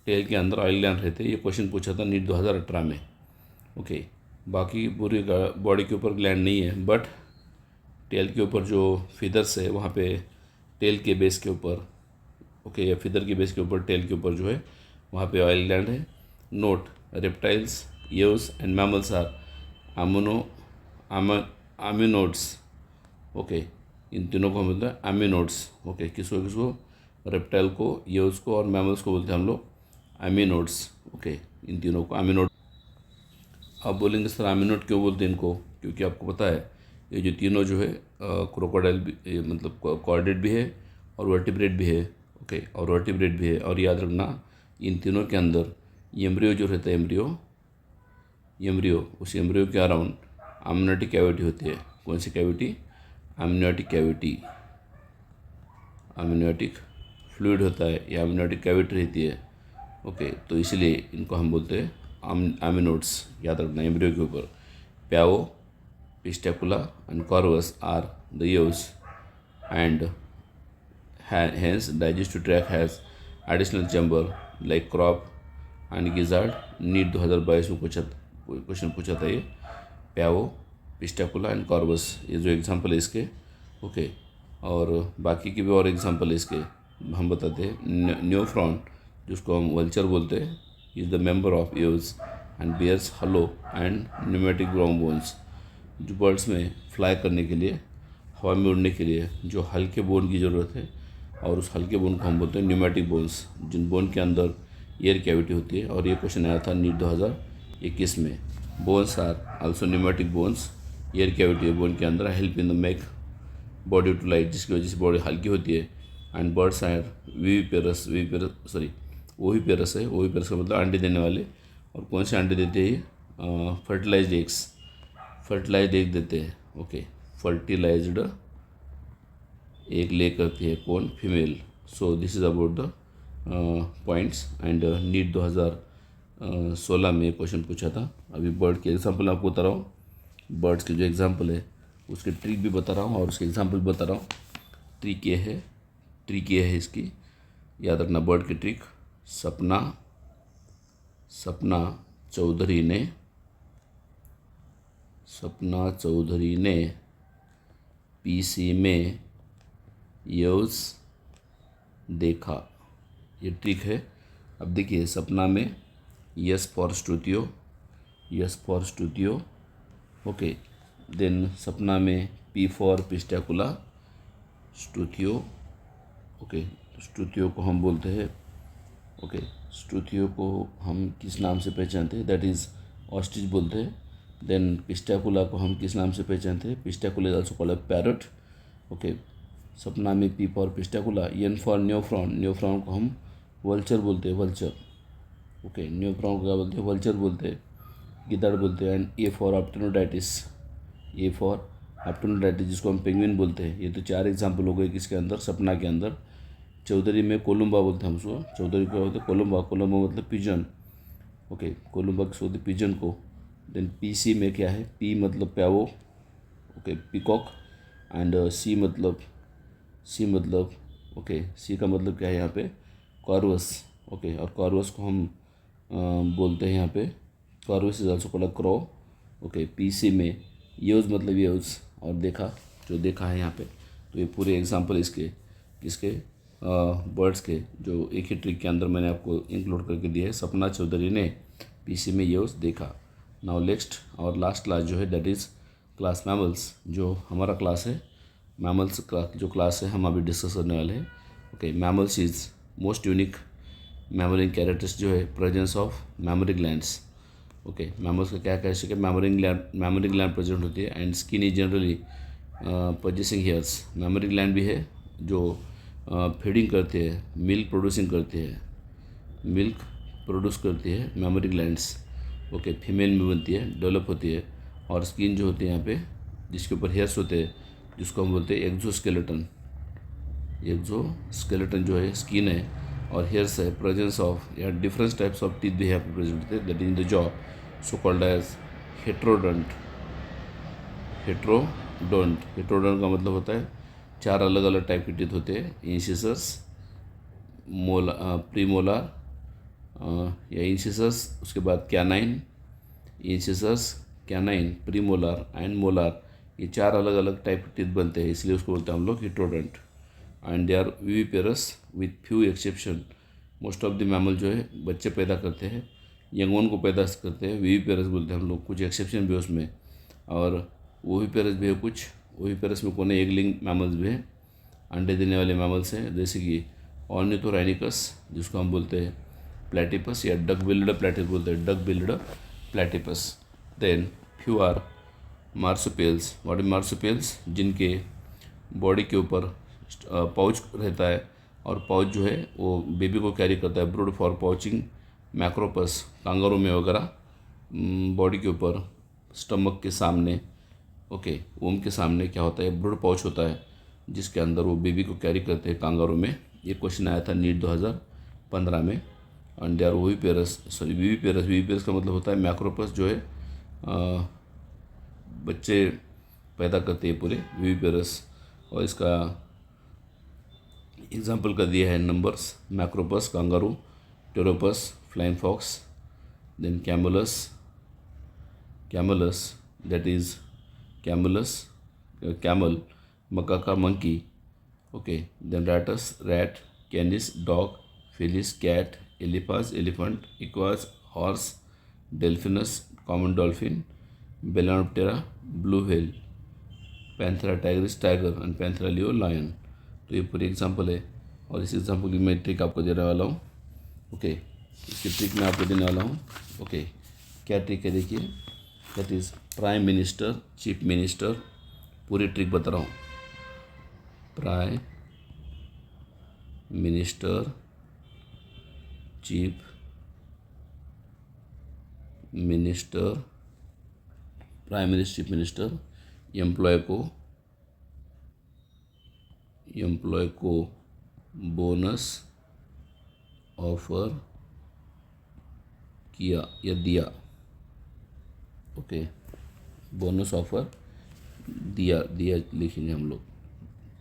Tail के अंदर ऑयल ग्लैंड रहते हैं। ये क्वेश्चन पूछा था नीट 2018 में। ओके, बाकी पूरी बॉडी के ऊपर ग्लैंड नहीं है, बट टेल के ऊपर जो फिदर्स है वहाँ पे टेल के बेस के ऊपर, ओके, या फिदर के बेस के ऊपर टेल के ऊपर जो है वहाँ पे ऑयल ग्लैंड है। Note, reptiles, Aves and mammals are amniotes. Okay, इन तीनों को हम बोलते हैं एमिनोड्स। ओके, किसको किसको? रेप्टाइल को, एव्स को और मैमल्स को बोलते हैं हम लोग एमिनोड्स। ओके, इन तीनों को एमिनोड। आप बोलेंगे सर एमिनोड क्यों बोलते हैं इनको? क्योंकि आपको पता है ये जो तीनों जो है क्रोकोडाइल भी, मतलब कॉर्डेट भी है और वर्टिब्रेट भी है। ओके, और वर्टिब्रेट भी है। और याद रखना इन तीनों के अंदर एम्ब्रियो जो रहता है, एम्ब्रियो उस एम्ब्रियो के अराउंड एमनियोटिक कैविटी होती है। कौन सी cavity? Amniotic cavity. Amniotic fluid होता है या एमनियोटिक कैविटी रहती है। ओके, तो इसलिए इनको हम बोलते हैं एमिनोड्स। याद रखना एम्ब्रियो के ऊपर Pavo, Psittacula and Corvus are the Aves, and hence digestive tract has additional chamber like crop and gizzard। NEET 2022 में क्वेश्चन पूछा था ये। प्याओ, पिस्टैकुला एंड कॉर्वस, ये जो एग्जांपल है इसके। ओके, और बाकी की भी और एग्जांपल है इसके हम बताते हैं। न्यूफ्रॉन, जिसको हम वल्चर बोलते हैं, is the member of aves and bears hollow and pneumatic ground bones. जो बर्ड्स में फ्लाई करने के लिए, हवा में उड़ने के लिए जो हल्के बोन की ज़रूरत है, और उस हल्के बोन को हम बोलते हैं न्यूमेटिक बोन्स, जिन बोन के अंदर एयर कैविटी होती है। और ये क्वेश्चन आया था नीट 2021 में। Bones are also pneumatic bones, air cavity है बोन के अंदर, help in the make body to light, जिसकी वजह से बॉडी हल्की होती है। एंड बर्ड्स आर ओविपेरस है। ओविपेरस का मतलब अंडे देने वाले। और कौन से अंडे देते हैं? फर्टिलाइज्ड एग देते हैं। ओके, फर्टिलाइज्ड एग ले करती है कौन? Female. So this is about the points. And NEET 2016 में क्वेश्चन पूछा था। अभी बर्ड के एग्जांपल आपको बता रहा हूँ। बर्ड्स के जो एग्जांपल है उसके ट्रिक भी बता रहा हूँ और उसके एग्जांपल भी बता रहा हूँ। ट्रिक ये है इसकी, याद रखना बर्ड की ट्रिक। सपना चौधरी ने पीसी में एव्स देखा। ये ट्रिक है। अब देखिए, सपना में यस फॉर स्टूतियो। ओके, देन सपना में पी फॉर पिस्टैकुला, स्टूतियो। ओके, स्टूतियो को हम बोलते हैं, ओके, स्टूतियो को हम किस नाम से पहचानते हैं? दैट इज़ ऑस्ट्रिच बोलते हैं। देन पिस्टैकुला को हम किस नाम से पहचानते हैं? Psittacula is also called parrot. Okay, सपना में P for Psittacula. N for Neophron को हम वल्चर बोलते हैं, वल्चर। ओके, न्यूफ्रॉन को क्या बोलते हैं? वल्चर बोलते हैं, गिद्दड़ बोलते हैं। एंड ए फॉर एप्टेनोडाइटिस, जिसको हम पेंगुइन बोलते हैं। ये तो 4 एग्जाम्पल हो गए किसके अंदर? सपना के अंदर। चौधरी में कोलुम्बा बोलते हैं हम उसको। चौधरी को बोलते हैं कोलुम्बा मतलब पिजन। ओके, कोलुम्बा किसको बोलते हैं? पिजन को। देन पीसी में क्या है? पी मतलब प्यावो, ओके, पीकॉक। एंड सी मतलब ओके, सी का मतलब क्या है यहाँ पे? कॉर्वस। ओके, और कॉर्वस को हम बोलते हैं यहाँ पे, Corvus is also called crow. Okay, PC में यूज मतलब यूज, और देखा है यहाँ पे। तो ये पूरे एग्जांपल किसके बर्ड्स के जो एक ही ट्रिक के अंदर मैंने आपको इंक्लूड करके दिया है। सपना चौधरी ने पीसी में यूज देखा। नाउ नेक्स्ट और लास्ट क्लास जो है दैट इज़ क्लास मैमल्स, जो हमारा क्लास है। मैमल्स का जो क्लास है हम अभी डिस्कस करने वाले हैं। Okay, mammals is most unique mammary characters जो है presence of mammary glands. Okay, mammals का क्या कैरेक्टरिस्टिक है, मैमरी ग्लैंड प्रेजेंट होती है and skin is generally possessing hairs. Mammary gland भी है जो फीडिंग करते हैं, मिल्क प्रोड्यूसिंग करते हैं, मिल्क प्रोड्यूस करती है मैमरी ग्लैंड्स। ओके, फीमेल में बनती है, डेवलप होती है, और स्किन जो होती है यहाँ पे जिसके ऊपर हेयर्स होते हैं जिसको हम बोलते हैं एक्जोस्केलेटन। एक्जोस्केलेटन जो है स्किन है और हेयर्स है, प्रेजेंस ऑफ या डिफरेंट टाइप्स ऑफ टीथ भी यहाँ पे प्रेजेंट होते हैं, that in the jaw, so called as heterodont. Heterodont का मतलब होता है 4 अलग अलग टाइप के टीथ होते हैं, इंसिसर्स, प्रीमोलार या इंसिसर्स, उसके बाद canine, incisors, canine, premolar and molar, ये 4 अलग अलग टाइप के टीथ बनते हैं, इसलिए उसको बोलते हैं हम लोग heterodont. And they are viviparous with few exception. Most of the mammal जो है बच्चे पैदा करते हैं, यंग वन को पैदा करते हैं, विविपेरस बोलते हैं हम लोग, कुछ एक्सेप्शन भी उसमें, और ओविपेरस भी है कुछ, ओविपेरस में कोने एगलिंग मैमल्स भी हैं, अंडे देने वाले मैमल्स हैं, जैसे कि ऑर्निथोराइनिकस जिसको हम बोलते हैं प्लेटिपस या डक बिल्ड प्लेटिपस बोलते हैं, duck billed platypus. Then few are marsupials. What is marsupials? जिनके बॉडी के ऊपर पाउच रहता है और पाउच जो है वो बेबी को कैरी करता है, brood for pouching Macropus, kangaroo में वगैरह बॉडी के ऊपर स्टमक के सामने, ओके, वोम के सामने क्या होता है, ब्रूड पाउच होता है जिसके अंदर वो बेबी को कैरी करते हैं कांगारू में। ये क्वेश्चन आया था नीट 2015 में। एंड दे आर विविपेरस का मतलब होता है मैक्रोपस जो है बच्चे पैदा करते हैं पूरे, विविपेरस। और इसका एग्जाम्पल का दिया है numbers, Macropus, kangaroo, Pteropus, flying fox, then Camelus that is camel, Macaca monkey, okay, then Rattus, rat, Canis, dog, Felis, cat, Elephas, elephant, Equus, horse, Delphinus, common dolphin, Balaenoptera, blue whale, Panthera tigris, tiger, and Panthera leo, lion. तो ये पूरी example है, और इस example की मैं trick आपको देने वाला हूँ। ओके, इसकी ट्रिक मैं आपको देने वाला हूँ। ओके, क्या ट्रिक है देखिए, that is prime minister, chief minister, पूरी ट्रिक बता रहा हूँ। Prime minister, chief minister, prime minister, chief minister, employ को बोनस ऑफर किया या दिया। ओके, बोनस ऑफर दिया लिखेंगे हम लोग।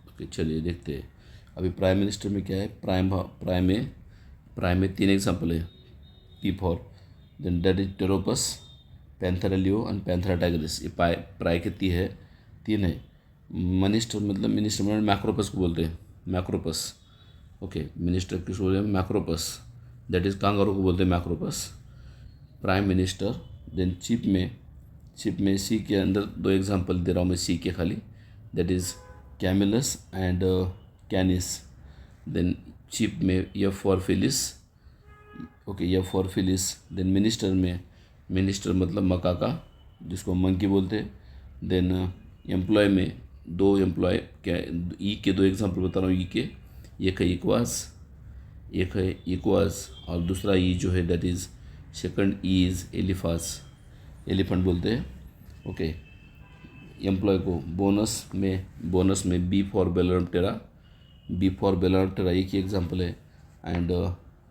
ओके, चलिए देखते हैं। अभी प्राइम मिनिस्टर में क्या है, प्राइम में 3 एग्जाम्पल है, P for, then that is Pteropus, Panthera leo and Panthera tigris. ये प्राय के 3 है। मिनिस्टर मतलब मैक्रोपस को बोलते हैं, मैक्रोपस। ओके, मिनिस्टर किसको बोलते हैं, मैक्रोपस, दैट इज कांगारू को बोलते हैं Macropus. Prime minister, then chief में सी के अंदर 2 एग्जांपल दे रहा हूँ मैं, सी के खाली, that is Camelus and Canis. Then chief में F for Felis, okay, F for Felis. Then minister मतलब मकाका जिसको मंकी बोलते हैं। देन एम्प्लॉय में 2 एम्प्लॉय, क्या ई के 2 एग्जांपल बता रहा हूँ, ई के, एक है इक्वास और दूसरा ई जो है that is second E is elephant बोलते हैं। ओके, एम्प्लॉय को बोनस में बी फॉर बेलानोप्टेरा, एक ही एग्जांपल है। एंड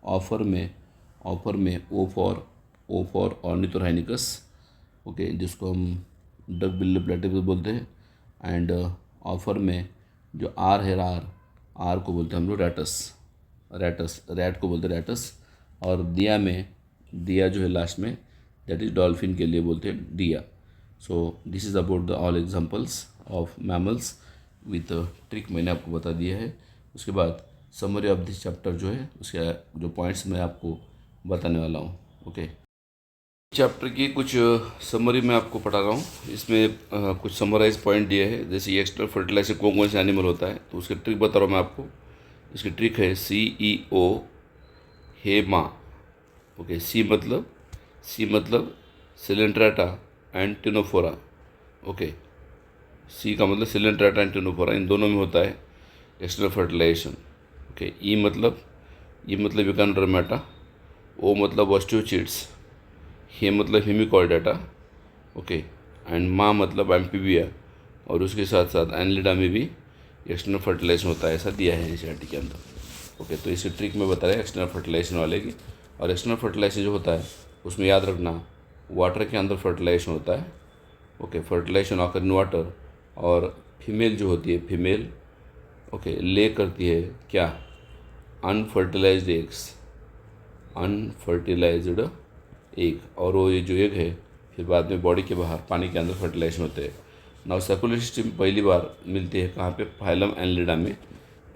ऑफर में ओ फॉर ऑर्निथोराइनिकस, ओके, जिसको हम डक बिल्ड प्लेटिपस बोलते हैं। एंड ऑफर में जो आर है, आर को बोलते हैं हम लोग रैट को बोलते हैं रैटस। और दिया जो है लास्ट में, दैट इज डॉल्फिन के लिए बोलते हैं दिया। सो this is about the all examples of mammals with trick मैंने आपको बता दिया है। उसके बाद समरी ऑफ दिस चैप्टर जो है, उसके जो पॉइंट्स मैं आपको बताने वाला हूँ। ओके, चैप्टर की कुछ समरी मैं आपको पढ़ा रहा हूँ। इसमें कुछ समराइज पॉइंट दिए हैं, जैसे एक्सटर्नल फर्टिलाइजर कौन से एनिमल होता है, तो उसकी ट्रिक बता रहा हूँ मैं आपको। इसकी ट्रिक है CEO हेमा। ओके, सी मतलब सिलेंट्रेटा एंड टिनोफोरा। ओके, सी का मतलब सिलेंट्रेटा एंड टिनोफोरा, इन दोनों में होता है एक्सटर्नल फर्टिलाइजेशन। ओके, ई मतलब यूकानोडर्मेटा, ओ मतलब ऑस्टियोचिड्स, हे मतलब हेमिकॉर्डेटा। ओके, एंड मा मतलब एम्फीबिया, और उसके साथ साथ एनलिडा में भी एक्सटर्नल फर्टिलाइजेशन होता है, ऐसा दिया है एनसीईआरटी के अंदर। ओके, तो इसी ट्रिक में बता रहे हैं एक्सटर्नल फर्टिलाइजेशन वाले की। और एक्सटर्नल फर्टिलाइजेशन जो होता है उसमें याद रखना वाटर के अंदर फर्टिलाइजेशन होता है। Okay, fertilisation occur in water, और फीमेल जो होती है फीमेल, ओके, ले करती है क्या, अनफर्टिलाइज्ड एग्स, अनफर्टिलाइज्ड एग, और वो ये जो एग है फिर बाद में बॉडी के बाहर पानी के अंदर फर्टिलाइजेशन होते हैं। नाउ सर्कुलेटरी सिस्टम पहली बार मिलती है कहाँ पे, फाइलम एनलिडा में।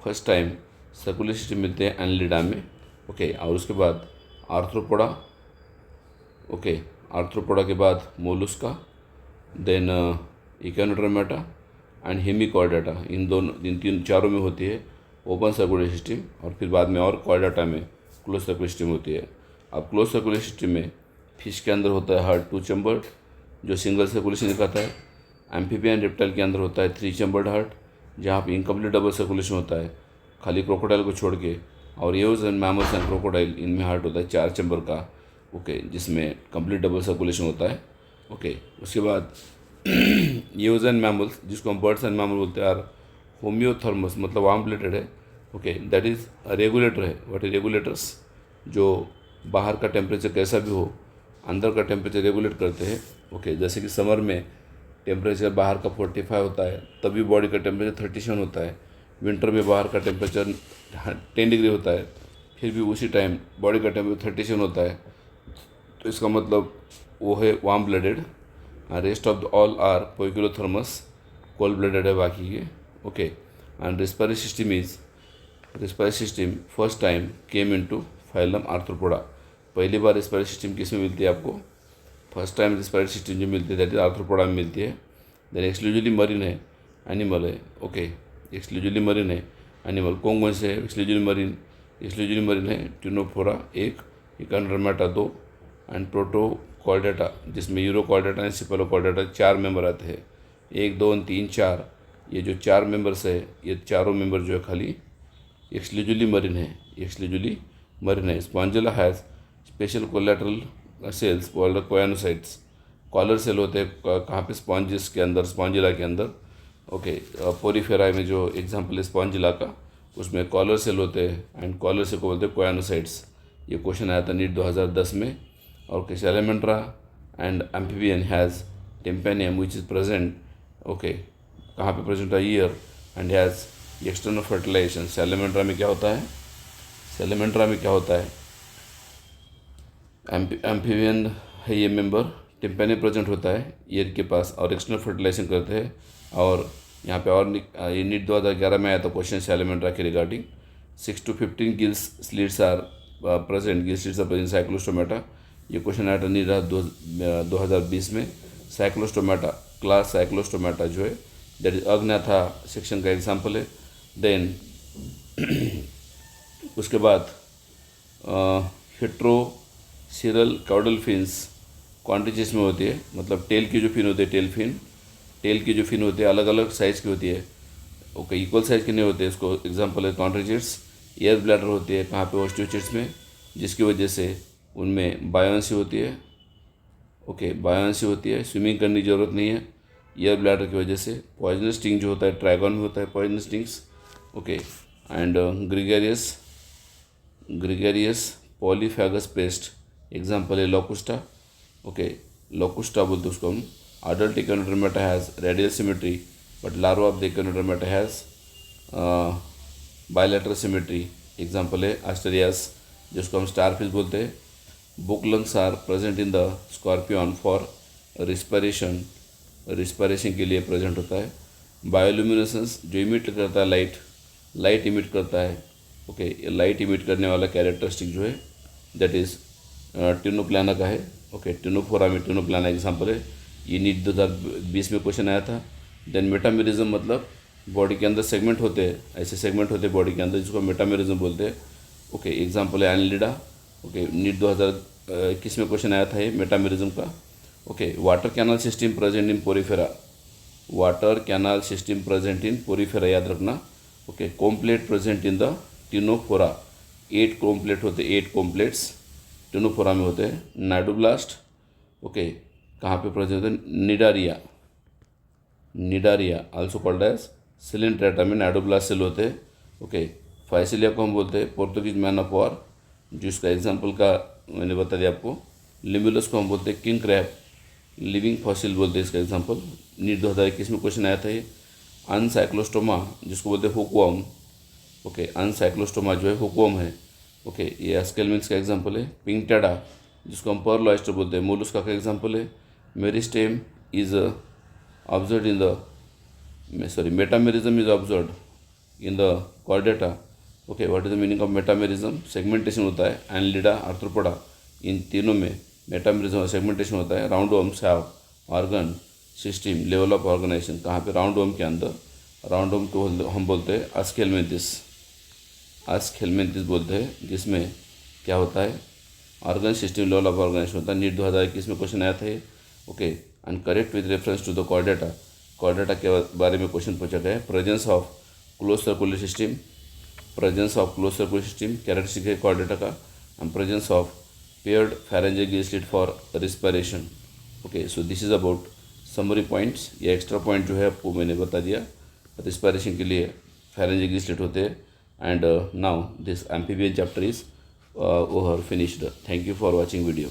फर्स्ट टाइम सर्कुलेटरी सिस्टम मिलते हैं एनलिडा में। ओके, और उसके बाद आर्थ्रोपोडा। ओके, आर्थ्रोपोडा के बाद मोलुस्का, देन इकोनोडर्मेटा एंड हेमिकॉर्डेटा, इन तीन चारों में होती है ओपन सर्कुलेटरी सिस्टम, और फिर बाद में और कॉर्डेटा में क्लोज सर्कुलेटरी सिस्टम होती है। अब क्लोज सर्कुलेटरी सिस्टम में फिश के अंदर होता है हार्ट 2 चैम्बर्ड जो सिंगल सर्कुलेशन दिखाता है। एम्फीबियन रेप्टाइल के अंदर होता है 3 चैम्बर्ड हार्ट जहाँ पे इनकम्प्लीट डबल सर्कुलेशन होता है खाली क्रोकोडाइल को छोड़ के, और Aves and mammals and crocodile इनमें हार्ट होता है 4 चैम्बर का। ओके, जिसमें कंप्लीट डबल सर्कुलेशन होता है। ओके, उसके बाद एव्स एंड मैमल्स जिसको हम बर्ड्स एंड मैमल बोलते हैं आर होम्योथर्मस, मतलब वार्म ब्लडेड है। ओके, दैट इज़ रेगुलेटर है। व्हाट इज रेगुलेटर्स, जो बाहर का टेम्परेचर कैसा भी हो अंदर का टेम्परेचर रेगुलेट करते हैं। ओके, जैसे कि समर में टेम्परेचर बाहर का 45 होता है तभी बॉडी का टेम्परेचर 37 होता है। विंटर में बाहर का टेम्परेचर 10 डिग्री होता है फिर भी उसी टाइम बॉडी का टेम्परेचर 37 होता है। तो इसका मतलब वो है warm blooded. Rest of the all are poikilotherms, cold blooded है बाकी के। Okay, and respiratory system first time came into phylum Arthropoda. पहली बार रिस्पायरेटरी सिस्टम किस में मिलती है आपको, फर्स्ट टाइम रिस्पायरेटरी सिस्टम जो मिलती है दैट इज आर्थ्रोपोडा में मिलती है। देन एक्सक्लूसिवली मरीन है, एनिमल है। ओके, एक्सक्लूसिवली मरीन है एनिमल, कौन कौन से है एक्सक्लूसिवली मरीन है टिनोफोरा एक, इकोनोडर्मेटा 2 एंड प्रोटोकॉर्डेटा जिसमें यूरोकॉर्डेटा एंड सिफलोकॉर्डेटा 4 मेंबर आते हैं, 1 2 3 4। ये जो 4 मेंबर्स है ये चारों मेंबर जो है खाली एक्सक्लूसिवली मरीन है। Spongilla has special collateral cells called choanocytes. Collar cell होते हैं कहाँ पे, स्पॉन्जिस के अंदर, स्पॉन्जिला के अंदर। ओके, पोरीफेरा में जो एग्जांपल है स्पॉन्जिला का उसमें कॉलर सेल होते हैं एंड कॉलर सेल को बोलते हैं कोयानोसाइट्स। ये क्वेश्चन आया था नीट 2010 में। और Salamandra and amphibian has tympanum which is present. Okay, कहाँ पे प्रेजेंट है, ear, and has external fertilization. Salamandra में क्या होता है, एम्फीबियन है ये मेंबर, टिम्पेनियम प्रेजेंट होता है ईयर के पास और एक्सटर्नल फर्टिलाइजेशन करते हैं। और यहाँ पे और ये नीट 2011 में आया था क्वेश्चन सैलामेंड्रा के रिगार्डिंग। 6 to 15 gills slits are present cyclostomata. ये क्वेश्चन आया था नीट 2020 में। साइक्लोस्टोमेटा, क्लास साइक्लोस्टोमेटा जो है दैट इज अग्नाथा सेक्शन का एग्जाम्पल है। देन उसके बाद हेट्रोसिरल कॉर्डल फिन्स क्वांटिटीज में होती है, मतलब टेल की जो फिन होती है, टेल की जो फिन होती है अलग अलग साइज़ की होती है। ओके, इक्वल साइज़ के नहीं होते, इसको एग्जांपल है कॉन्ट्रीचिट्स। एयर ब्लैडर होती है कहाँ पे, ऑस्टियोचिट्स में, जिसकी वजह से उनमें बायोंसी होती है। ओके, बायोंसी होती है, स्विमिंग करने की ज़रूरत नहीं है एयर ब्लैडर की वजह से। पॉइजनस स्टिंग जो होता है ट्रैगन में होता है poisonous stings. Okay, and gregarious polyphagous pest example है लोकुस्टा। ओके, लोकुस्टा बोलते उसको हम। Adult Echinodermata has radial symmetry but larva of the Echinodermata has bilateral symmetry example है एस्टेरियास जिसको हम स्टारफिश बोलते हैं। Book lungs are present in the scorpion for respiration के लिए प्रेजेंट होता है। बायोल्यूमिनेसेंस जो इमिट करता है लाइट इमिट करता है। ओके, लाइट इमिट करने वाला कैरेक्टरिस्टिक जो है दैट इज़ टिनोप्लाना का है। ओके, टिनोफोरा में टिनोप्लाना एग्जांपल है। ये नीट 2020 में क्वेश्चन आया था। देन मेटामेरिज्म मतलब बॉडी के अंदर सेगमेंट होते हैं, ऐसे सेगमेंट होते हैं बॉडी के अंदर जिसको मेटामेरिज्म बोलते हैं। ओके, एग्जांपल है एनलिडा ओके, नीट 2021 में क्वेश्चन आया था ये मेटामेरिज्म का। Okay, water canal system present in Porifera, water canal system present in Porifera, याद रखना। Okay, complete present in the Ctenophora, 8 complete होते, 8 कॉम्प्लेट्स टिनोफोरा में होते हैं। नाइडोब्लास्ट, ओके, कहाँ पे प्रेजेंट होते हैं? Cnidaria, Cnidaria also called as Coelenterata में नाइडोब्लास्ट सेल होते हैं। ओके, फाइसिलिया को हम बोलते हैं पोर्तुगीज मैन ऑफ वॉर, जिसका एग्जाम्पल का मैंने बता दिया आपको। लिम्बुलस को हम बोलते हैं किंग क्रैब, लिविंग फॉसिल बोलते हैं इसका एग्जाम्पल। नीट 2021 में क्वेश्चन आया था ये। अनसाइक्लोस्टोमा जिसको बोलते हैं हुकवर्म, ओके, अनसाइक्लोस्टोमा जो है हुकवर्म है। ओके, ये स्केलमिंग्स का एग्जाम्पल है। पिंकटेडा जिसको हम पर्ल ऑयस्टर बोलते हैं, मोलस्का का एग्जाम्पल है। Meristem is observe in the metamerism is observe in the Chordata. Okay, what is the meaning of metamerism? Segmentation होता है। एनलिडा, आर्थ्रोपोडा, इन तीनों में मेटामेरिज्म और सेगमेंटेशन होता है। Round worms have organ system level of organisation, कहाँ पे? Round worm के अंदर। राउंड वर्म को हम बोलते हैं अस्केलमेंथिस, अस्केलमेंथिस बोलते हैं, जिसमें क्या होता है? Organ system level of organisation होता है। नीट 2021 में क्वेश्चन आया था ये। Okay, and correct with reference to the chordata, chordata के बारे में क्वेश्चन पूछा गया है। Presence of close circular system, presence of close circular system characteristic है कॉर्डेटा का। And presence of paired pharyngeal slit for respiration. Okay, so this is about summary points. ये extra point जो है आपको मैंने बता दिया। रिस्पिरेशन के लिए pharyngeal slit होते हैं। And now this amphibian chapter is over finished. Thank you for watching video.